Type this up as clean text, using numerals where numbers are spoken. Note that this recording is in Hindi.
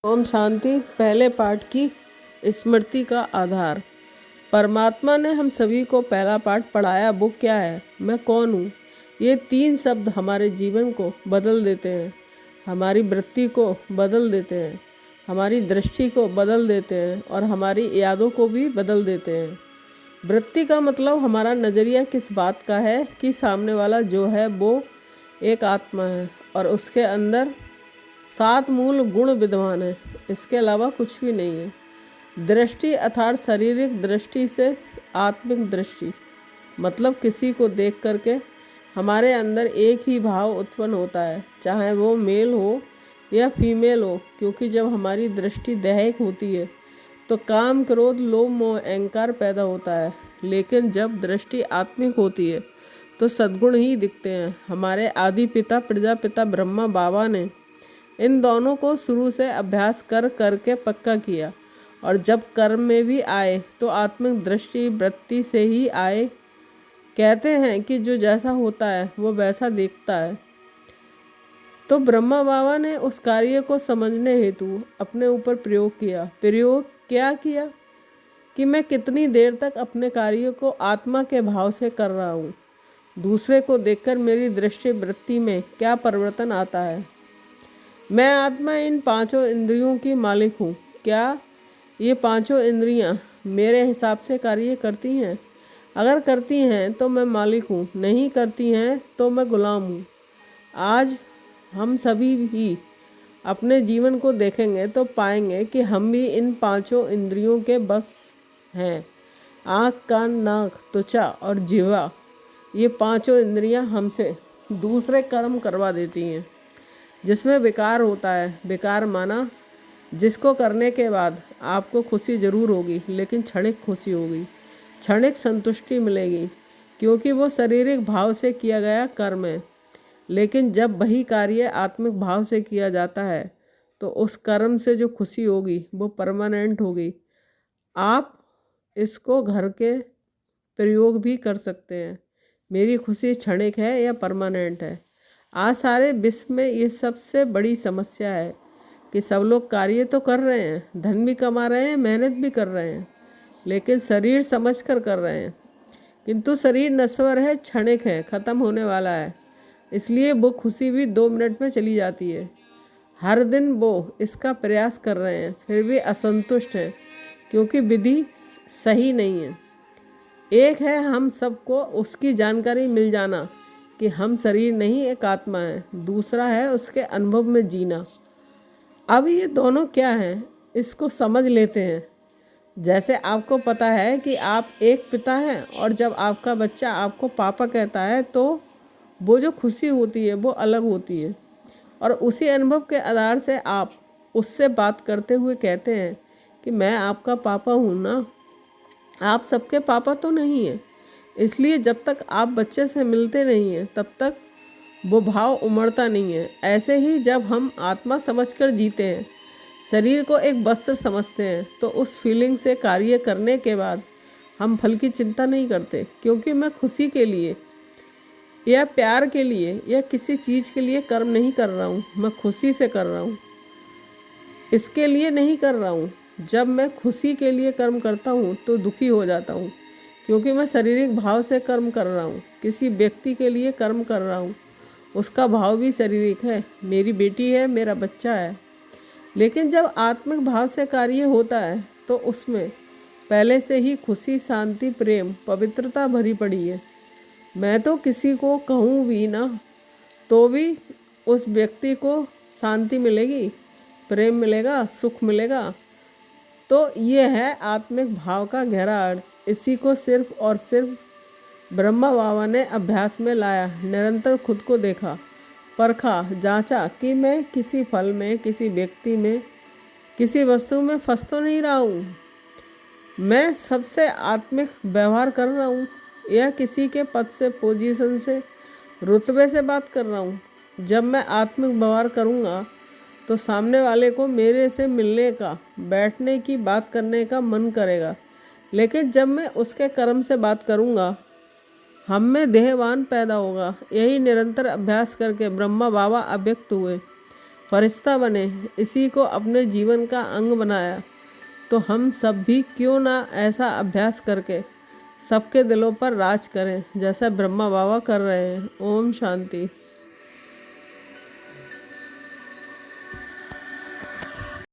ओम शांति। पहले पाठ की स्मृति का आधार। परमात्मा ने हम सभी को पहला पाठ पढ़ाया। वो क्या है? मैं कौन हूँ। ये 3 शब्द हमारे जीवन को बदल देते हैं, हमारी वृत्ति को बदल देते हैं, हमारी दृष्टि को बदल देते हैं और हमारी यादों को भी बदल देते हैं। वृत्ति का मतलब हमारा नज़रिया किस बात का है कि सामने वाला जो है वो एक आत्मा है और उसके अंदर 7 मूल गुण विद्यमान है, इसके अलावा कुछ भी नहीं है। दृष्टि अर्थात शारीरिक दृष्टि से आत्मिक दृष्टि मतलब किसी को देख करके हमारे अंदर एक ही भाव उत्पन्न होता है, चाहे वो मेल हो या फीमेल हो, क्योंकि जब हमारी दृष्टि दैहिक होती है तो काम, क्रोध, लोभ, मोह, अहंकार पैदा होता है। लेकिन जब दृष्टि आत्मिक होती है तो सद्गुण ही दिखते हैं। हमारे आदि पिता प्रजापिता ब्रह्मा बाबा ने इन दोनों को शुरू से अभ्यास कर करके पक्का किया और जब कर्म में भी आए तो आत्मिक दृष्टि वृत्ति से ही आए। कहते हैं कि जो जैसा होता है वो वैसा देखता है। तो ब्रह्मा बाबा ने उस कार्य को समझने हेतु अपने ऊपर प्रयोग किया। प्रयोग क्या किया कि मैं कितनी देर तक अपने कार्य को आत्मा के भाव से कर रहा हूँ, दूसरे को देखकर मेरी दृष्टि वृत्ति में क्या परिवर्तन आता है। मैं आत्मा इन 5 इंद्रियों की मालिक हूँ। क्या ये 5 इंद्रियाँ मेरे हिसाब से कार्य करती हैं? अगर करती हैं तो मैं मालिक हूँ, नहीं करती हैं तो मैं गुलाम हूँ। आज हम सभी भी अपने जीवन को देखेंगे तो पाएंगे कि हम भी इन 5 इंद्रियों के बस हैं। आँख, कान, नाक, त्वचा और जिह्वा, ये 5 इंद्रियाँ हमसे दूसरे कर्म करवा देती हैं जिसमें विकार होता है। विकार माना जिसको करने के बाद आपको खुशी ज़रूर होगी, लेकिन क्षणिक खुशी होगी, क्षणिक संतुष्टि मिलेगी, क्योंकि वो शारीरिक भाव से किया गया कर्म है। लेकिन जब वही कार्य आत्मिक भाव से किया जाता है तो उस कर्म से जो खुशी होगी वो परमानेंट होगी। आप इसको घर के प्रयोग भी कर सकते हैं। मेरी खुशी क्षणिक है या परमानेंट है। आज सारे विश्व में ये सबसे बड़ी समस्या है कि सब लोग कार्य तो कर रहे हैं, धन भी कमा रहे हैं, मेहनत भी कर रहे हैं, लेकिन शरीर समझकर कर रहे हैं। किंतु शरीर नश्वर है, क्षणिक है, ख़त्म होने वाला है, इसलिए वो खुशी भी 2 मिनट में चली जाती है। हर दिन वो इसका प्रयास कर रहे हैं, फिर भी असंतुष्ट हैं, क्योंकि विधि सही नहीं है। एक है हम सबको उसकी जानकारी मिल जाना कि हम शरीर नहीं एक आत्मा है, दूसरा है उसके अनुभव में जीना। अब ये दोनों क्या हैं इसको समझ लेते हैं। जैसे आपको पता है कि आप एक पिता हैं और जब आपका बच्चा आपको पापा कहता है तो वो जो खुशी होती है वो अलग होती है, और उसी अनुभव के आधार से आप उससे बात करते हुए कहते हैं कि मैं आपका पापा हूँ ना। आप सबके पापा तो नहीं हैं, इसलिए जब तक आप बच्चे से मिलते नहीं हैं तब तक वो भाव उमड़ता नहीं है। ऐसे ही जब हम आत्मा समझकर जीते हैं, शरीर को एक वस्त्र समझते हैं, तो उस फीलिंग से कार्य करने के बाद हम फल की चिंता नहीं करते, क्योंकि मैं खुशी के लिए या प्यार के लिए या किसी चीज़ के लिए कर्म नहीं कर रहा हूँ, मैं खुशी से कर रहा हूँ, इसके लिए नहीं कर रहा हूँ। जब मैं खुशी के लिए कर्म करता हूँ तो दुखी हो जाता हूँ, क्योंकि मैं शारीरिक भाव से कर्म कर रहा हूँ। किसी व्यक्ति के लिए कर्म कर रहा हूँ, उसका भाव भी शारीरिक है, मेरी बेटी है, मेरा बच्चा है। लेकिन जब आत्मिक भाव से कार्य होता है तो उसमें पहले से ही खुशी, शांति, प्रेम, पवित्रता भरी पड़ी है। मैं तो किसी को कहूँ भी ना तो भी उस व्यक्ति को शांति मिलेगी, प्रेम मिलेगा, सुख मिलेगा। तो ये है आत्मिक भाव का गहरा अर्थ। इसी को सिर्फ और सिर्फ ब्रह्मा बाबा ने अभ्यास में लाया। निरंतर खुद को देखा, परखा, जांचा कि मैं किसी फल में, किसी व्यक्ति में, किसी वस्तु में फंस तो नहीं रहा हूँ। मैं सबसे आत्मिक व्यवहार कर रहा हूँ या किसी के पद से, पोजीशन से, रुतबे से बात कर रहा हूँ। जब मैं आत्मिक व्यवहार करूँगा तो सामने वाले को मेरे से मिलने का, बैठने की, बात करने का मन करेगा। लेकिन जब मैं उसके कर्म से बात करूँगा, हम में देहवान पैदा होगा। यही निरंतर अभ्यास करके ब्रह्मा बाबा अव्यक्त हुए। फरिश्ता बने, इसी को अपने जीवन का अंग बनाया, तो हम सब भी क्यों ना ऐसा अभ्यास करके सबके दिलों पर राज करें, जैसा ब्रह्मा बाबा कर रहे हैं। ओम शांति।